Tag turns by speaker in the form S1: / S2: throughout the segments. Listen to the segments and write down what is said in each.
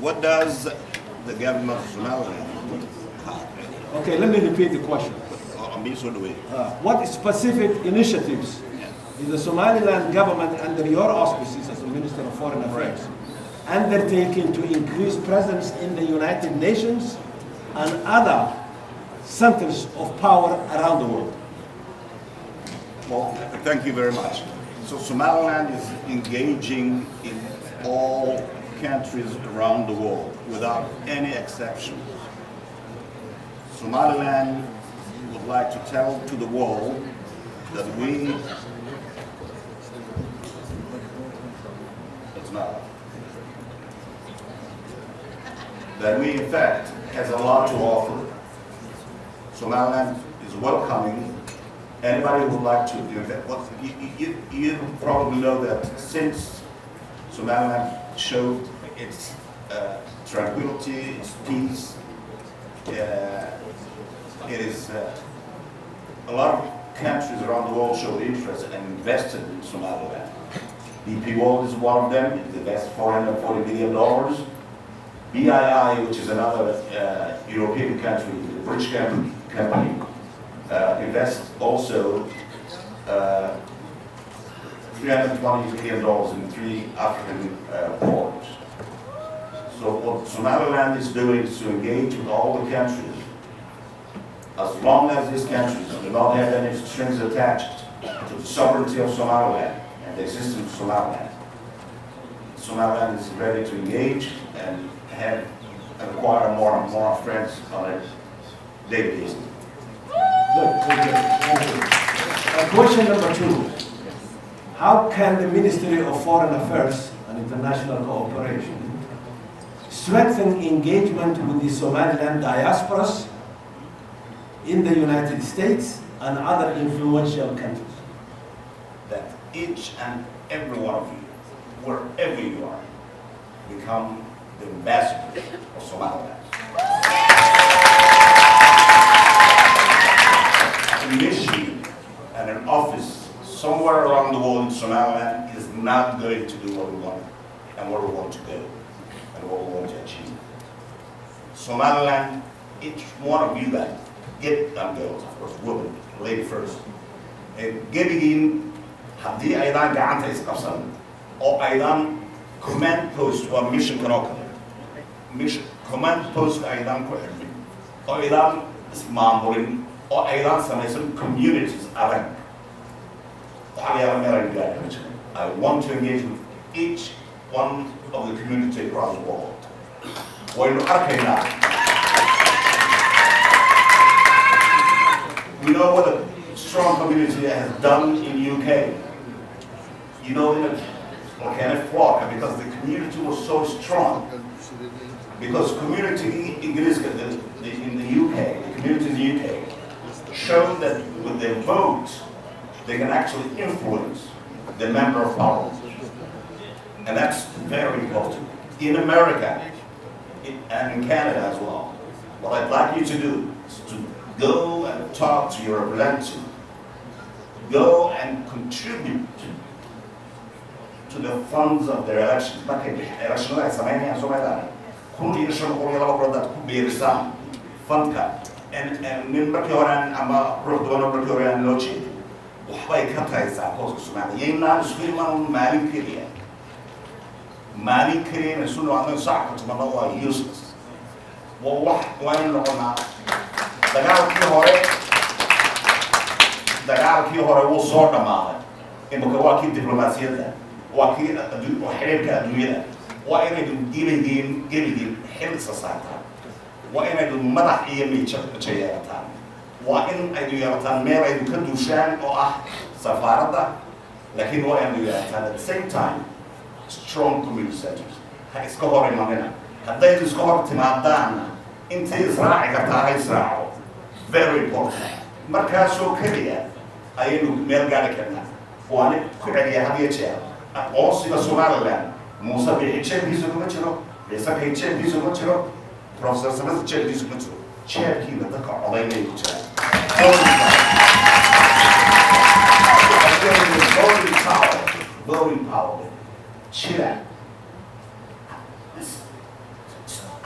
S1: What does the government of Somaliland have?
S2: Okay, let me repeat the question.
S1: What
S2: What specific initiatives is the Somaliland government under your auspices as the Minister of Foreign Affairs undertaking to increase presence in the United Nations and other centers of power around the world?
S1: Well, thank you very much. So Somaliland is engaging in all countries around the world without any exception. Somaliland would like to tell to the world that we in fact has a lot to offer. Somaliland is welcoming anybody who would like to do that. Well, you probably know that since Somaliland showed its tranquility, its peace, it is a lot of countries around the world showed interest and invested in Somaliland. DP World is one of them. It invests $440 million. BII, which is another European country, a British company, invests also $320 million in 3 African ports. So what Somaliland is doing is to engage with all the countries. As long as these countries do not have any strings attached to the sovereignty of Somaliland and the existence of Somaliland, Somaliland is ready to engage and have and acquire more and more friends on a daily basis.
S2: Good. Question number 2. How can the Ministry of Foreign Affairs and International Cooperation strengthen engagement with the Somaliland diasporas in the United States and other influential countries?
S1: That each and every one of you, wherever you are, become the ambassadors of Somaliland. A mission and an office somewhere around the world in Somaliland is not going to do what we want and where we want to go and what we want to achieve. Somaliland, each one of you guys, get and girls, of course, women, lady first. Gebigin, haddii aydan gacanta isqabsan oo aydan command post waa mission kanoo kale. Mission command post aydan ku xirmin oo aydan ismaamurin oo aydan samaysan communities adag. I want to engage with each one of the community across the world. Waynu arkaynaa. We know what a strong community has done in UK. You know, in a volcanic flock, because the community was so strong. Because community in the UK, the community in the UK, showed that with their vote, they can actually influence the member of parliament. And that's very important. In America, and in Canada as well, what I'd like you to do is to go and talk to your representative. Go and contribute to the funds of their elections. And in Martay ama Rohdwana Martay and Lochi, waxbay ka tahaysaa qoyska Soomaaliya. Yaynaan isku iman maalin keliya. Maalin keliya isu noqon saacad tumana waa useless. Wax waan noqonaa dagaalkii hore wuu soo dhamaaday. Imika waa kii diblomaasiyadda, waa kii xiriirka adduunyada. Waa inaydu geligeen xil saartaan. Waa inaydu madax iyo miijo yeelataan. Waa in aydu yeelataan meel aydu ka duushaan oo ah safaaradda, laakiin waa inaydu yeelataan at the same time strong community centers. Ha iska hor imanina. Haddaydu iska hor timaadaan intii israaci kartaa ha israaco. Very important. Markaasoo keliya ayaynu meel gaari karnaa. Waana ku celiya had iyo jeer aqoonsiga Somaliland. Muuse bixi jeebkiisa kuma jiro, Ciise jeebkiisa kuma jiro, Professor Smith jeebkiisa kuma jiro. Jeebkiina dadka codaynaya ku jiraan. Voting power. Chile.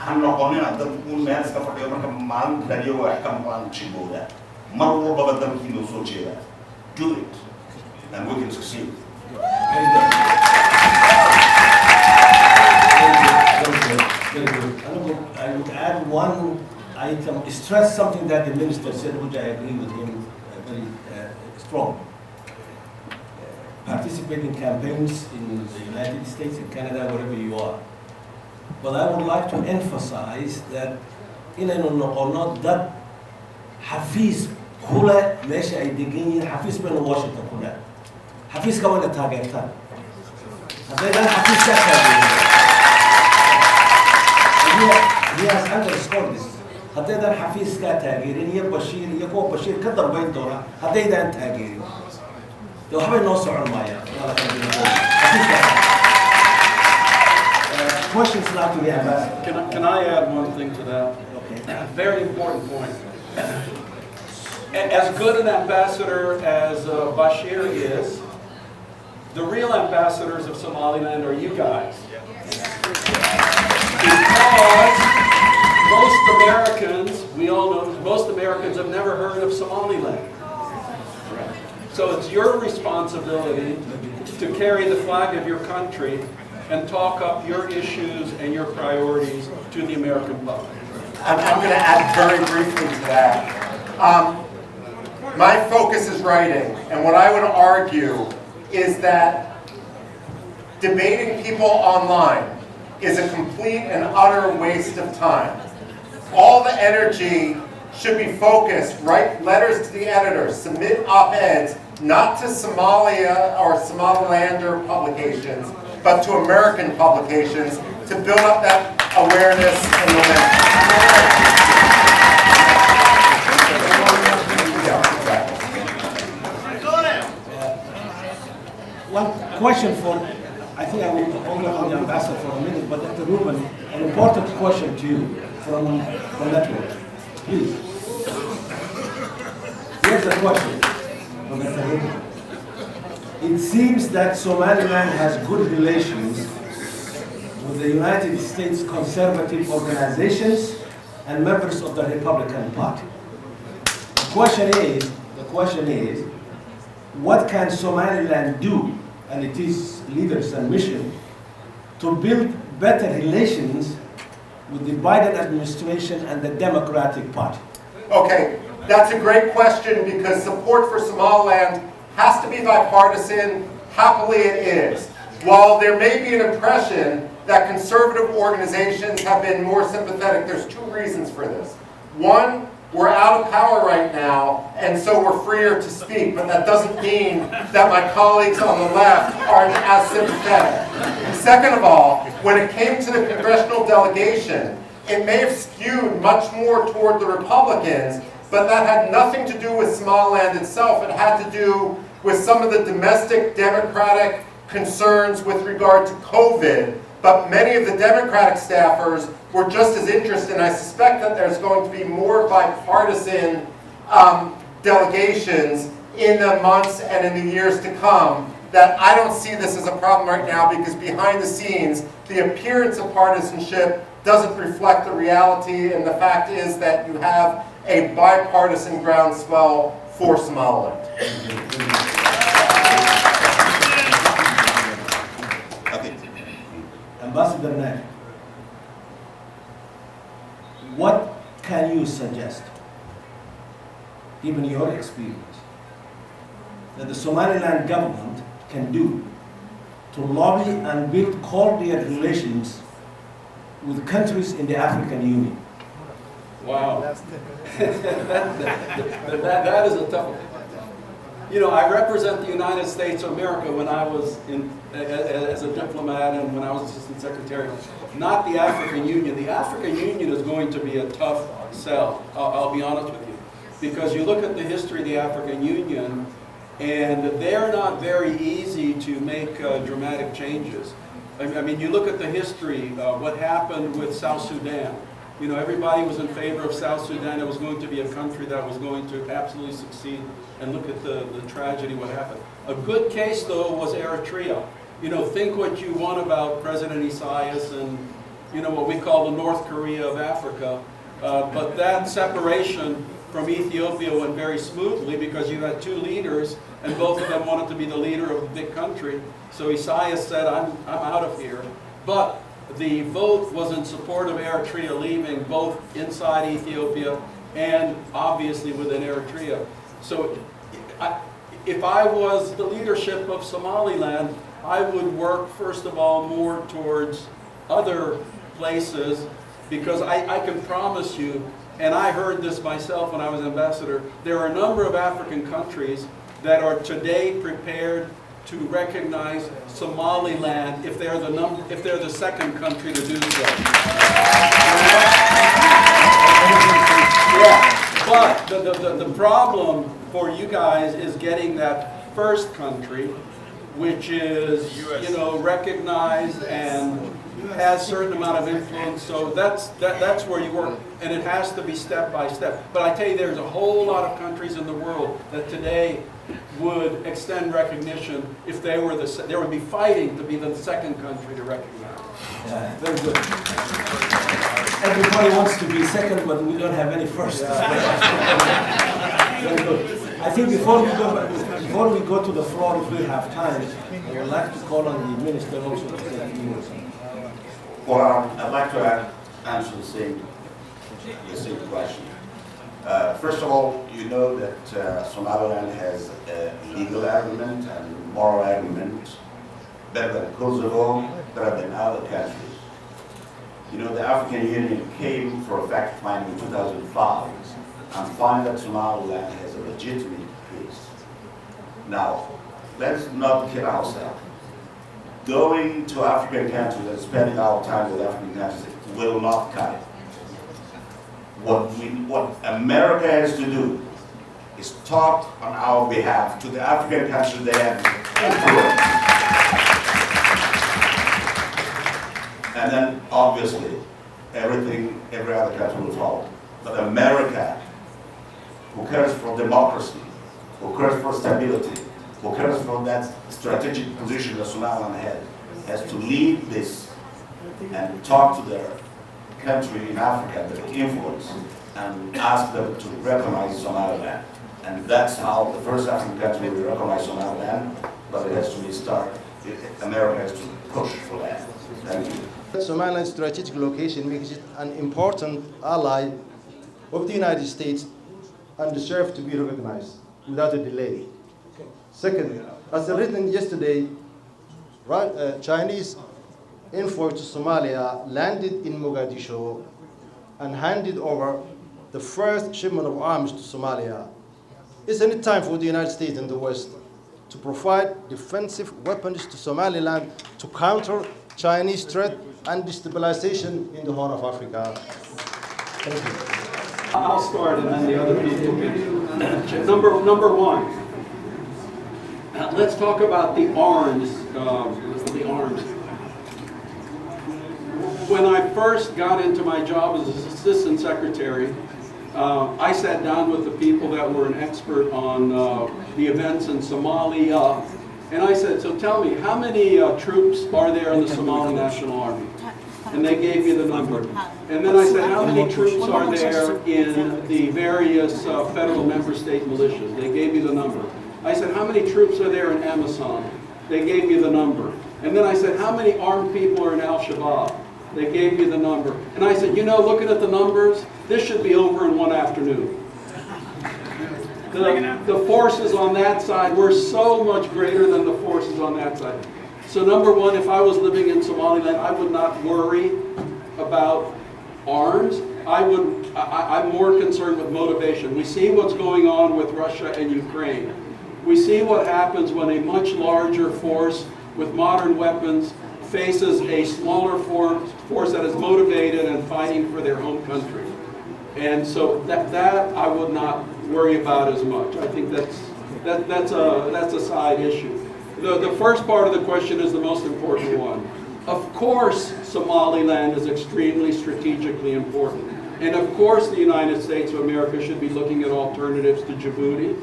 S1: han noqonina dad uu meel iska fadhiyo marka maalin radio wax ka maqlaan shibooda mar walba dalkiina soo jeeda do it and we can succeed.
S2: Very good. Very good. I would add one item, stress something that the minister said, which I agree with him very strong. Participate in campaigns in the United States, in Canada, wherever you are. But I would like to emphasize that in or not that Hafiz Kula Mesha Idigin, Hafiz Ben Washington Kula. Hafiz Kawana Targetan. Hafiz he has underscored this. Haddaydan Hafiizka taageerin iyo Bashiir iyo kuwa Bashiir ka dambayn doona haddaydan taageerin dee waxbay noo socon maayaan. Questions now to the ambassador.
S3: Can I add one thing to that?
S2: Okay.
S3: A very important point. As good an ambassador as Bashir is, the real ambassadors of Somaliland are you guys. Because most Americans, we all know, most Americans have never heard of Somaliland. So it's your responsibility to carry the flag of your country and talk up your issues and your priorities to the American public.
S4: I'm going to add very briefly to that. My focus is writing, and what I would argue is that debating people online is a complete and utter waste of time. All the energy should be focused, write letters to the editors, submit op-eds, not to Somalia or Somalilander publications, but to American publications to build up that awareness and momentum.
S2: One question for, I think I will only on the ambassador for a minute, but Dr. Ruben, an important question to you from the network. Please. Here's the question from Dr. Ruben. It seems that Somaliland has good relations with the United States conservative organizations and members of the Republican Party. The question is, what can Somaliland do, and it is leaders and mission, to build better relations with the Biden administration and the Democratic Party?
S4: Okay, that's a great question because support for Somaliland has to be bipartisan. Happily it is. While there may be an impression that conservative organizations have been more sympathetic, there's two reasons for this. One, we're out of power right now, and so we're freer to speak, but that doesn't mean that my colleagues on the left aren't as sympathetic. Second of all, when it came to the congressional delegation, it may have skewed much more toward the Republicans, but that had nothing to do with Somaliland itself. It had to do with some of the domestic Democratic concerns with regard to COVID, but many of the Democratic staffers were just as interested, and I suspect that there's going to be more bipartisan delegations in the months and in the years to come, that I don't see this as a problem right now because behind the scenes, the appearance of partisanship doesn't reflect the reality, and the fact is that you have a bipartisan groundswell for Somaliland.
S2: Ambassador Nag, what can you suggest, given your experience, that the Somaliland government can do to lobby and build cordial relations with countries in the African Union?
S3: Wow. that is a tough one. You know, I represent the United States of America when I was as a diplomat and when I was Assistant Secretary, not the African Union. The African Union is going to be a tough sell, I'll be honest with you. Because you look at the history of the African Union, and they're not very easy to make dramatic changes. I mean, you look at the history, what happened with South Sudan. You know, everybody was in favor of South Sudan. It was going to be a country that was going to absolutely succeed. And look at the tragedy, what happened. A good case, though, was Eritrea. You know, think what you want about President Isaias and, you know, what we call the North Korea of Africa. But that separation from Ethiopia went very smoothly because you had two leaders and both of them wanted to be the leader of the big country. So Isaias said, I'm out of here. But the vote was in support of Eritrea leaving, both inside Ethiopia and obviously within Eritrea. So if I was the leadership of Somaliland, I would work, first of all, more towards other places, because I can promise you, and I heard this myself when I was ambassador, there are a number of African countries that are today prepared to recognize Somaliland if they're the second country to do so. Yeah, but the problem for you guys is getting that first country, which is, you know, recognized and has a certain amount of influence. So that's where you work, and it has to be step by step. But I tell you, there's a whole lot of countries in the world that today would extend recognition if they were they would be fighting to be the second country to recognize.
S2: Yeah, very good. Everybody wants to be second, but we don't have any first. Very good. I think before we go to the floor, if we have time, I would like to call on the minister also to take a few words.
S1: Well, I'd like to answer the same question. First of all, you know that Somaliland has a legal argument and moral argument better than Kosovo, better than other countries. You know, the African Union came for a fact finding in 2005 and found that Somaliland has a legitimate case. Now, let's not kid ourselves. Going to African countries and spending our time with African countries will not cut it. What America has to do is talk on our behalf to the African countries they have influence. And then obviously every other country will follow. But America, who cares for democracy, who cares for stability, who cares for that strategic position that Somaliland has to lead this and talk to their country in Africa, their influence, and ask them to recognize Somaliland. And that's how the first African country will recognize Somaliland, but it has to be started. America has to push for that. Thank you.
S5: Somaliland's strategic location makes it an important ally of the United States and deserves to be recognized without a delay. Second, as written yesterday, Chinese envoy to Somalia landed in Mogadishu and handed over the first shipment of arms to Somalia. Isn't it time for the United States and the West to provide defensive weapons to Somaliland to counter Chinese threat and destabilization in the Horn of Africa? Thank you.
S3: I'll start and then the other people can. Number one, let's talk about the arms. When I first got into my job as assistant secretary, I sat down with the people that were an expert on the events in Somalia, and I said, so tell me, how many troops are there in the Somali National Army? And they gave me the number. And then I said, how many troops are there in the various federal member state militias? They gave me the number. I said, how many troops are there in Amazon? They gave me the number. And then I said, how many armed people are in Al-Shabaab? They gave me the number. And I said, you know, looking at the numbers, this should be over in one afternoon. The forces on that side were so much greater than the forces on that side. So number one, if I was living in Somaliland, I would not worry about arms. I'm more concerned with motivation. We see what's going on with Russia and Ukraine. We see what happens when a much larger force with modern weapons faces a smaller force that is motivated and fighting for their home country. And so that I would not worry about as much. I think that's a side issue. The first part of the question is the most important one. Of course, Somaliland is extremely strategically important. And of course, the United States of America should be looking at alternatives to Djibouti,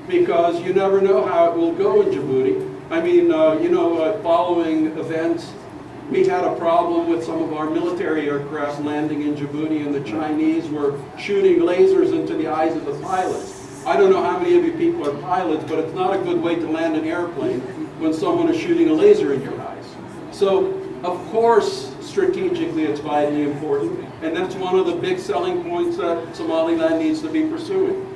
S3: because you never know how it will go in Djibouti. I mean, following events We had a problem with some of our military aircraft landing in Djibouti, and the Chinese were shooting lasers into the eyes of the pilots. I don't know how many of you people are pilots, but it's not a good way to land an airplane when someone is shooting a laser in your eyes. So, of course, strategically it's vitally important, and that's one of the big selling points that Somaliland needs to be pursuing.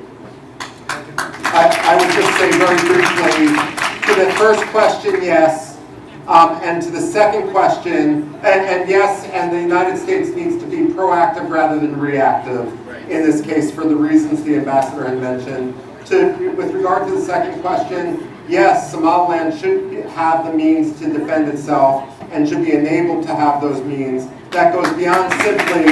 S4: I would just say very briefly, to the first question, yes, and to the second question, and yes, and the United States needs to be proactive rather than reactive in this case for the reasons the ambassador had mentioned. With regard to the second question, yes, Somaliland should have the means to defend itself and should be enabled to have those means. That goes beyond simply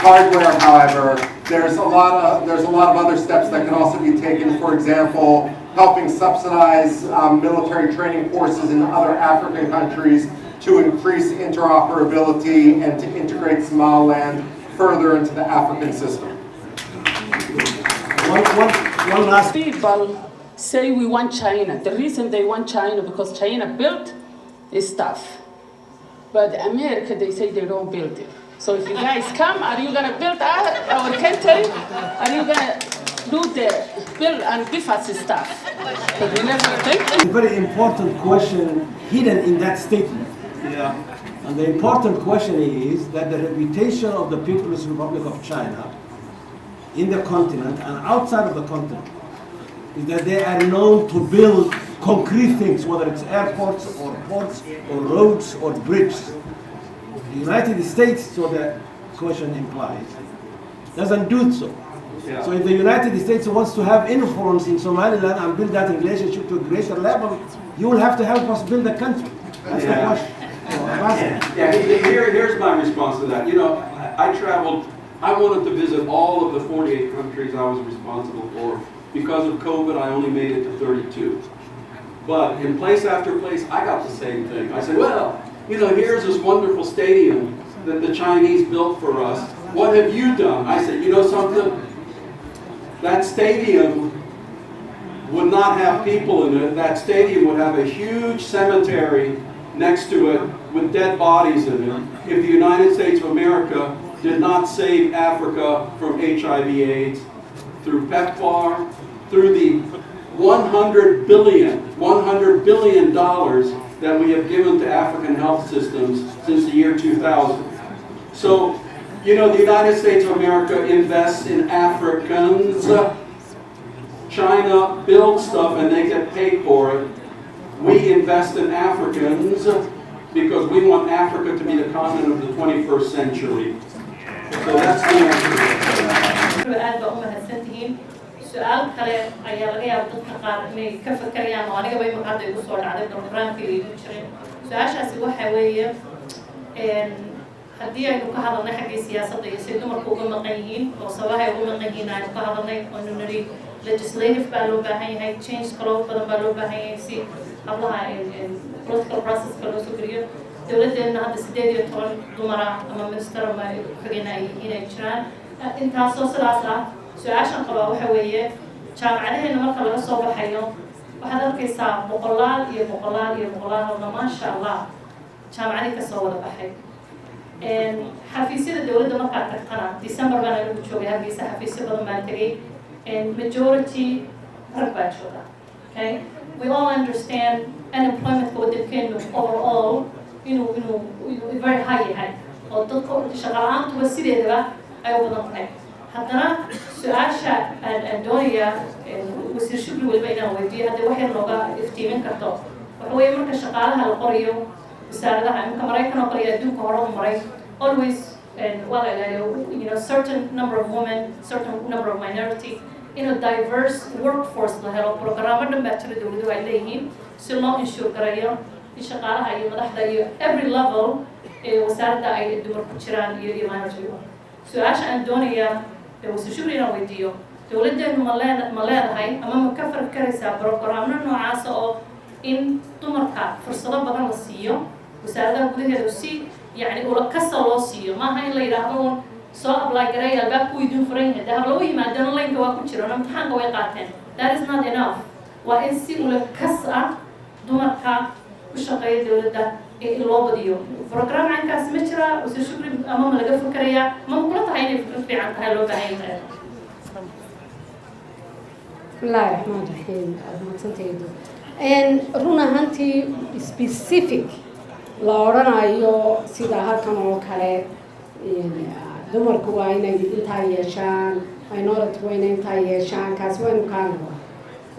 S4: hardware, however. There's a lot of other steps that can also be taken. For example, helping subsidize military training courses in other African countries to increase interoperability and to integrate Somaliland further into the African system.
S2: One last.
S6: People say we want China. The reason they want China because China built stuff, but America they say they don't build it. So if you guys come, are you gonna build our country? Are you gonna build and give us stuff? But we never think.
S2: A very important question hidden in that statement.
S3: Yeah.
S2: And the important question is that the reputation of the People's Republic of China in the continent and outside of the continent is that they are known to build concrete things, whether it's airports or ports or roads or bridges. The United States, so the question implies, doesn't do so.
S3: Yeah.
S2: So if the United States wants to have influence in Somaliland and build that relationship to a greater level, you will have to help us build the country. That's the question.
S3: Yeah, here's my response to that. You know, I traveled, I wanted to visit all of the 48 countries I was responsible for. Because of COVID, I only made it to 32. But in place after place, I got the same thing. I said, well, you know, here's this wonderful stadium that the Chinese built for us. What have you done? I said, you know something? That stadium would not have people in it. That stadium would have a huge cemetery next to it with dead bodies in it if the United States of America did not save Africa from HIV/AIDS through PEPFAR, through the $100 billion that we have given to African health systems since the year 2000. So, you know, the United States of America invests in Africans. China builds stuff and they get paid for it. We invest in Africans because we want Africa to be the continent of the 21st century. So that's the answer.
S7: سؤال كله أيها الأخوة تتقال إني كيف كريان وأنا قبل ما قعدت يقصون على البرنامج في اليوتيوب سؤال شاسي وحويه إن هدي أنو كهذا نحكي سياسة يصير مركوب مقيين وصواها يقوم مقيين أنو كهذا إنه نريد legislative بالو بهاي هاي change كلو بدن بالو بهاي سي الله political process كلو سكريو دولة إن هذا سديد يطول دمرة أما منستر ما حقنا هنا يشران أنت أساسا سؤال قبا وحويه جامعته إنه مركب لها صوب حيو وهذا الكيسة مقلال وما شاء الله جامعته كصوب بحي إن حفيسي الدولة ده مركب تقنا ديسمبر بنا نقول شو بها كيسة حفيسي بدل ما تجي إن majority ركبة شو ده okay we all understand unemployment code كأنه overall very high هاي وتذكر شغلان توسيله ده أيوة بدل haddana su-aasha aan doonaya wasiir shukri weliba inaan weydiiyo hadda wax yar looga iftiimin karto waxa weeye marka shaqaalaha la qorayo wasaaradaha imka Mareykan oo kale adduunka hore u maray always waa la ilaaliyo certain number of women certain number of minority diverse workforce la helo programmo dhan baa jira dowladuhu ay leeyihiin si loo insure gareeyo in shaqaalaha iyo madaxda iyo every level wasaaradda ay dumar ku jiraan iyo minority su-aasha aan doonaya wasiir shukri inaan weydiiyo dowladdeenu ma leedahay ama ma ka farkaraysaa programno noocaas oo in dumarka fursado badan la siiyo wasaaradaha gudaheeda si yani ula kasta loo siiyo maaha in la yidhaahdo soo apply gareey albaabku idin furan yahay dahab lagu yimaadana laynka waa ku jiro imtixaanka way qaateen that is not enough waa in si ula kas ah dumarka وشقية دولة اللوبة ديو برنامج عن كاس مشرا وسشكر أمام لقى فكرية ما مقولة هاي في عن هاي اللوبة هاي
S8: بسم الله الرحمن الرحيم إن رونا هنتي specific لورنا يو سيدا هالكانوا كله دمر كواينا إنتايشان minority وين إنتايشان كاسوين كانوا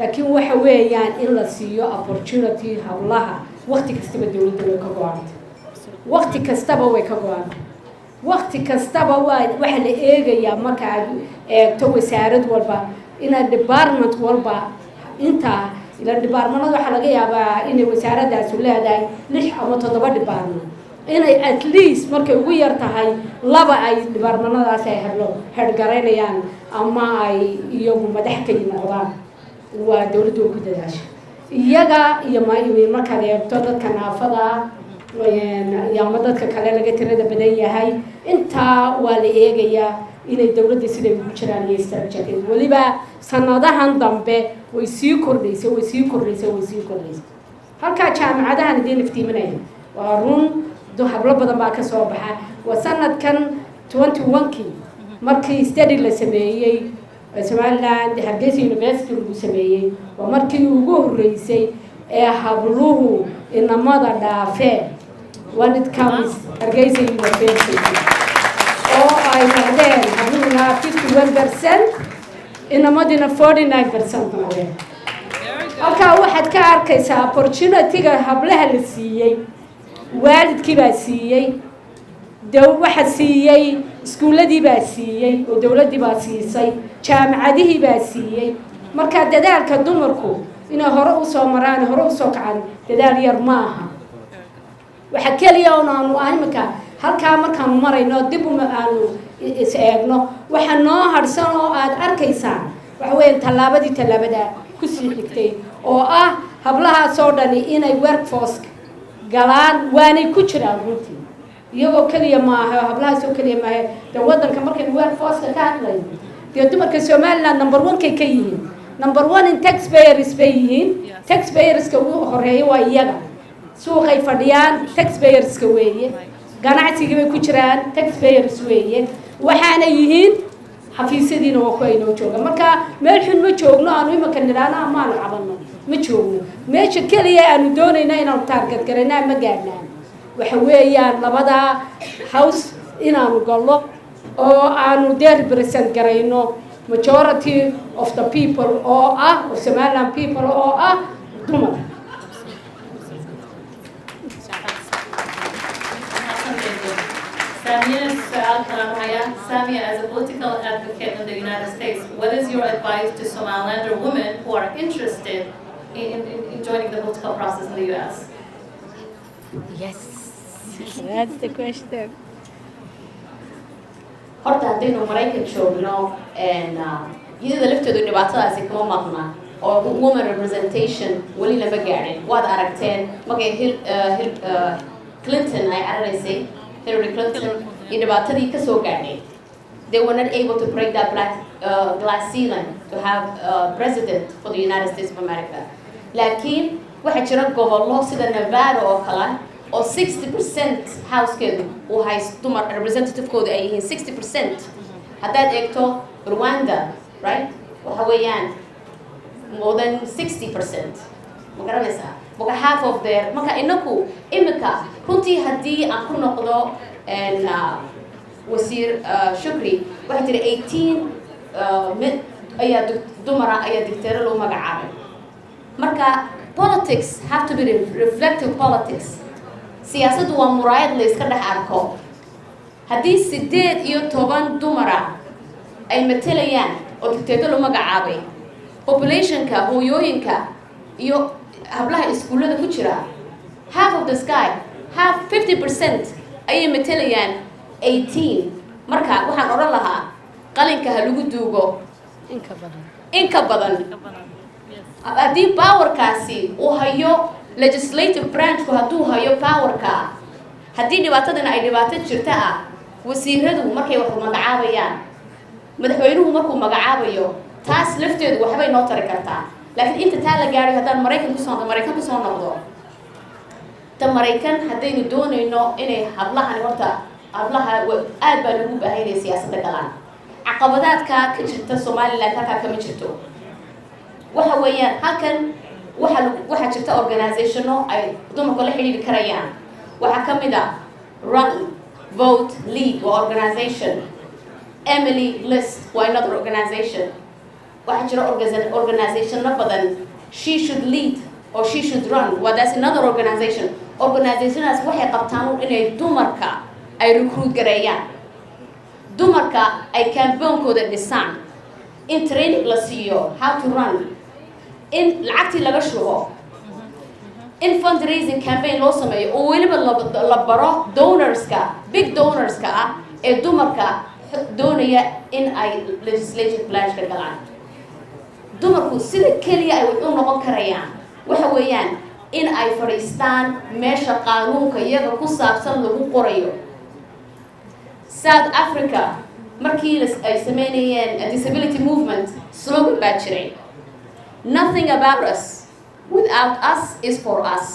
S8: لكن وحويان إلا سيو opportunity هولها وقت كستبى الدولة وكقوانت وقت كستبى وكقوانت وقت كستبى وحل إيجا يا مكان تو سعرت والبا إن الديبارتمنت والبا أنت إلى الديبارتمنت وحلا جايبا إن وسعرت ده سولها ده ليش أما تضبط ديبارتمنت إن at least مركب ويرتاهي لبا أي ديبارتمنت ده سهلو هرجرين يعني أما أي يوم مدحكي نقطان ودولة وجودة داش يجا يوم ما كان يبتدأ كنافذة يا مدد ككلا لقيت رده بداية هاي أنت والإيجا إن الدولة دي سيدة بتشران يسترجعين ولبا سنة هندم به ويسيو كرديس هالكا كان عادة هندين في تيمنا وارون دو حبل بدن باك صوبها وسنة كان 21 كي مركي استدي لسمية Somaliland Hargeysa University lagu sameeyay waa markii ugu horeysay ee habluhu inamada dhaafeen when it comes Hargeysa University oo ay noqdeen habluhuna 51% inamadina 49% noqdeen halkaa waxaad ka arkaysaa opportunity-ga hablaha la siiyay waalidkii baa siiyay waxa siiyay iskuuladii baa siiyay oo dawladii baa siisay jaamacadihii baa siiyay marka dadaalka dumarku inay hore u soo maraan hore u soo kacaan dadaal yar maaha waxa kaliya oo aanu ahimka halka markaan marayno dib u aanu is eegno waxa noo harsan oo aad arkaysaan waxa weyn talaabada ku sii xigtay oo ah hablaha soo dhani inay workforce galaan waanay ku jiraan runtii iyagoo kaliya maaha hablaha soo kaliya maaha wadanka markay workforce ka hadlayno dumarka Somaliland number 1 kay ka yihiin number 1 in taxpayers bay yihiin taxpayers ka ugu horeeyo waa iyaga suuqay fadhiyaan taxpayers ka weeye ganacsiga bay ku jiraan taxpayers weeye waxaana yihiin xafiisyadiina waa ku aynoo jooga marka meel xun ma joogno aanu imaka niraana ama aan cabanno ma joogno meesha kaliya aanu doonayna inaan target gareynaa ma gaadnaan waxa weeyaan labada house inaanu gallo oo aanu represent garayno majority of the people oo ah Somaliland people oo ah dumar
S7: Samia, as a political advocate in the United States, what is your advice to Somalilander women who are interested in joining the political process in the U.S.?
S8: Yes, that's the question.
S9: horta hadaynu Mareykan joogno iyada lafteedu dhibaatadaasi kama maqna oo women representation wali lama gaarin waad aragteen markay Clinton ay aragtay Hillary Clinton in dhibaatadii ka soo gaadhay they were not able to break that glass ceiling to have a president for the United States of America laakiin waxa jira gobollo sida Nevada oo kale or 60% housekeedu uu haysto dumar representative-kooda ay yihiin 60% haddaad eegto Rwanda right waxa weeyaan more than 60% ma garanaysaa marka half of their marka inaku imika runtii haddii aan ku noqdo wasiir Shukri waxay tiri 18 ayaa dumara ayaa dictator loo magacaabay marka politics have to be reflective politics siyaasaddu waa muraayad la iska dhex arko haddii 18 dumara ay matalayaan oo dictator loo magacaabay populationka hooyooyinka iyo hablaha iskuulada ku jira half of the sky half 50% ayay matalayaan 18 marka waxaan oran lahaa qalinka ha lagu duugo in ka badan haddii powerkaasi uu hayo legislative branch ku hadduu hayo powerka haddii dhibaatadana ay dhibaato jirta ah wasiiradu markay wax magacaabayaan madaxweynuhu markuu magacaabayo taas lafteedu waxbay noo tari kartaa laakiin inta taa la gaaray haddaan Mareykan ku soo noqdo ta Mareykan haddaynu doonayno inay hablahan horta hablaha aad baa lagu baahanyahay siyaasadda galaan caqabadaadka ka jirta Somaliland halkaa kama jirto waxa weeyaan halkan waxa jirta organizationo ay dumarku la xiriiri karayaan waxa ka mid ah Run Vote Lead organization Emily List waa another organization waxa jira organization badan She Should Lead or She Should Run well that's another organization organizationaas waxay qabtaan inay dumarka ay recruit gareeyaan dumarka ay campaignkooda dhisaan in training la siiyo how to run in lacagtii laga shubo in fundraising campaign loo sameeyo oo weliba la baro donorska big donorska ah ee dumarka doonaya in ay legislative pledge ka galaan dumarku sida kaliya ay u noqon karayaan waxa weeyaan in ay fadhiistaan meesha qaanuunka iyaga ku saabsan lagu qorayo South Africa markii ay sameynayeen disability movement slogan baa jiray Nothing about us without us is for us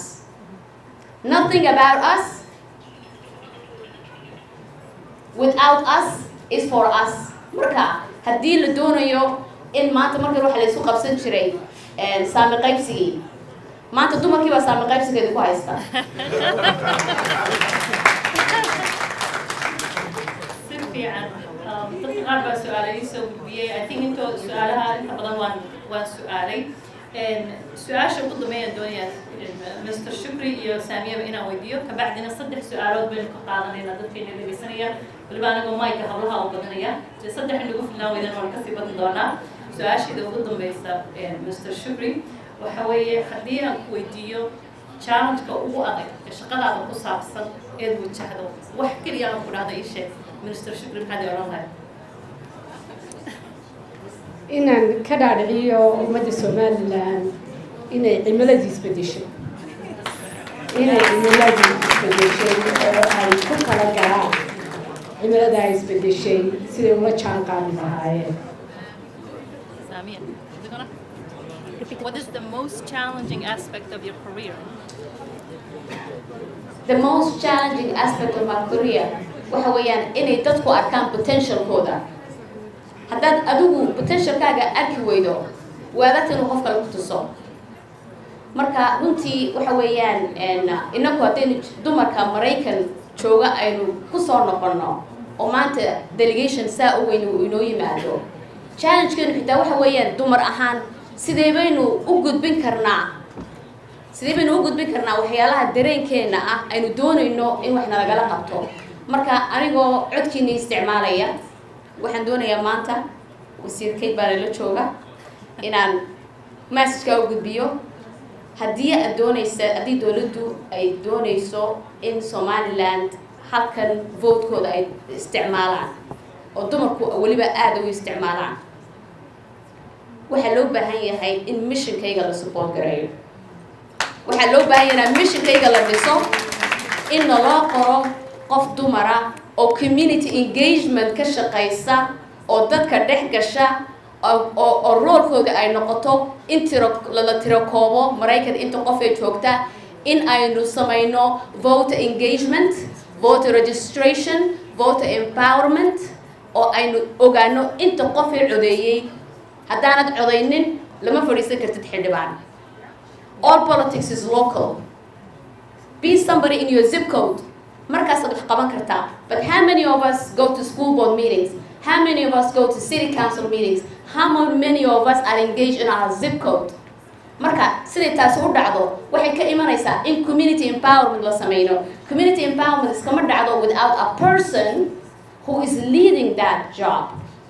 S9: Nothing about us without us is for us marka haddii la doonayo in maanta markii waxa la isku qabsan jiray saami qaybsigii maanta dumarkii baa saami qaybsigeeda ku haysta
S7: dadka qaar baa su-aalay soo gudbiyey I think intoo su-aalaha inta badan waan su-aalay su-aasha ugu dambeeyaan doonayaa Mr. Shukri iyo Saamiyaba inaan weydiiyo kabacdina 3 su-aalood baynu ka qaadanayna dadkeena dhegeysanaya waliba anagoo mayka hablaha u badanaya 3 in lagu filnaan weydaan waan kasii badan doonaa su-aasheeda ugu dambeysa Mr. Shukri waxa weeye haddii aan ku weydiiyo challenge-ka ugu adag ee shaqadaada ku saabsan eed wajahdo wax kaliya aan ku dhahdo ii sheeg Minister Shukri maxaad oran lahayd
S8: inaan ka dhaadhiciyo ummadda Somaliland inay cimiladii isbedeshay oo ay ku kala galaan cimilada ay isbedeshay siday ula jaan qaadi lahaayeen
S7: What is the most challenging aspect of your career?
S9: The most challenging aspect of my career waxa weeyaan inay dadku arkaan potentialkooda haddaad adigu potentialkaaga arki weydo waadagta inuu qofka lagu tuso marka runtii waxa weeyaan inagu haddaynu dumarka Mareykan jooga aynu ku soo noqono oo maanta delegation saa u weyn uu inoo yimaado challenge-keenu xitaa waxa weeyaan dumar ahaan sidee baynu u gudbin karnaa waxyaalaha dareenkeena ah aynu doonayno in wax nalagala qabto marka anigoo codkiina isticmaalaya waxaan doonayaa maanta wasiirkay baa la jooga inaan message-ka u gudbiyo haddii dowladdu ay doonayso in Somaliland halkan vote-kooda ay isticmaalaan oo dumarku weliba aad u isticmaalaan waxaa loo baahan yahay in missionkayga la support gareeyo waxaa loo baahan yahay missionkayga la dhiso in loo qoro qof dumara oo community engagement ka shaqeysa oo dadka dhex gasha oo roolkooda ay noqoto in la tiro koobo Mareykan inta qof ay joogta in aynu samayno voter engagement voter registration voter empowerment oo aynu ogaano inta qof ay codeeyay haddaanad codeynin lama fadhiisan kartid xildhibaan all politics is local be somebody in your zip code markaas wax qaban kartaa but how many of us go to school board meetings how many of us go to city council meetings how many of us are engaged in our zip code marka siday taas u dhacdo waxay ka imanaysaa in community empowerment la sameeyo community empowerment iskama dhacdo without a person who is leading that job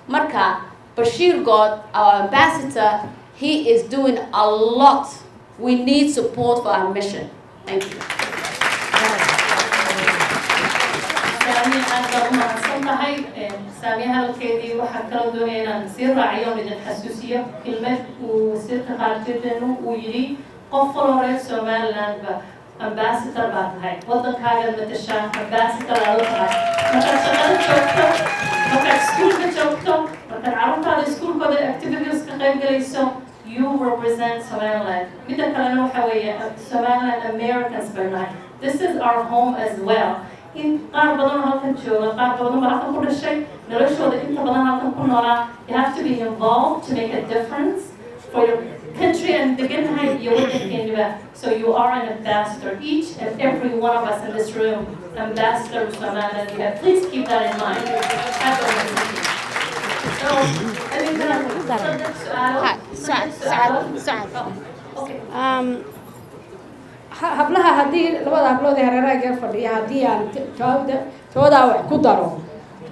S9: marka Bashir God our ambassador he is doing a lot we need support for our mission thank you
S7: Saamiya halkeedii waxaa kaloo doonaya inaan sii raaciyo midin xasuusiyo kelmad uu wasiirka qaarkeedenu uu yidhi qof kaloo reer Somaliland ba ambassador baa tahay wadankaaga matashaa ambassador aad tahay markaad shaqada joogto markaad iskuulka joogto markaad carruurtaada iskuulkooda activities ka qayb galayso you represent Somaliland midda kalena waxa weeye Somaliland Americans bay nahay This is our home as well. In qaar badan halkan jooga, qaar badan baa halkan ku dhashay, noloshooda inta badan halkan ku noolaa. You have to be involved to make a difference for your country and degannahay iyo waddankeeniba. So you are an ambassador, each and every one of us in this room, ambassador of Somaliland. Please keep that in mind.
S8: hablaha haddii labada hablood ee hareeraha fadhiya haddii aan toodaa wax ku daro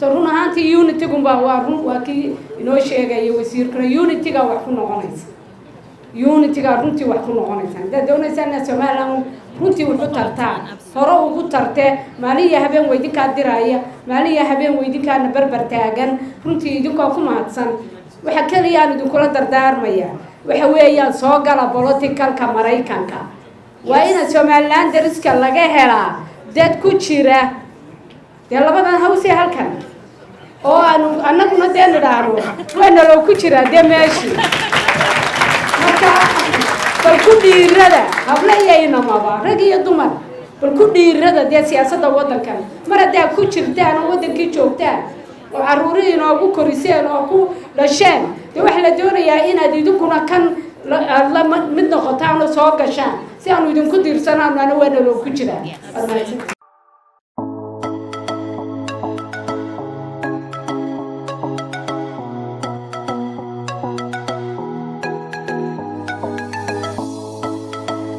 S8: run ahaantii unity-gunba waa kii inoo sheegaya wasiirkuna unity-ga wax ku noqonaysa unity-ga runtii wax ku noqonaysa haddaad doonaysaan inaad Somaliland runtii wuxuu tartaan hore ugu tartee maalin iyo habeen weydinkaa diraya maalin iyo habeen weydinkaana barbar taagan runtii idinkoo ku mahadsan waxa kaliya aan idinkula dardaarmaya waxa weeyaan soo gala politicalka Mareykanka waa in Somaliland dariska laga helaa dad ku jira dee labadan hawsi halkan oo annaguna dee nidhaahno waana loo ku jiraa dee meeshii marka bal ku dhiirada habla iyaynamaba rag iyo dumar bal ku dhiirada dee siyaasadda waddankan mar haddaa ku jirtaan oo waddankii joogtaan oo carruurihii inoogu koriseen oo ku dhasheen dee waxa la doonayaa inaad idinkuna kan mid noqotaan oo soo gashaan si aanu idinku diirsanaano ana waana loo ku jiraa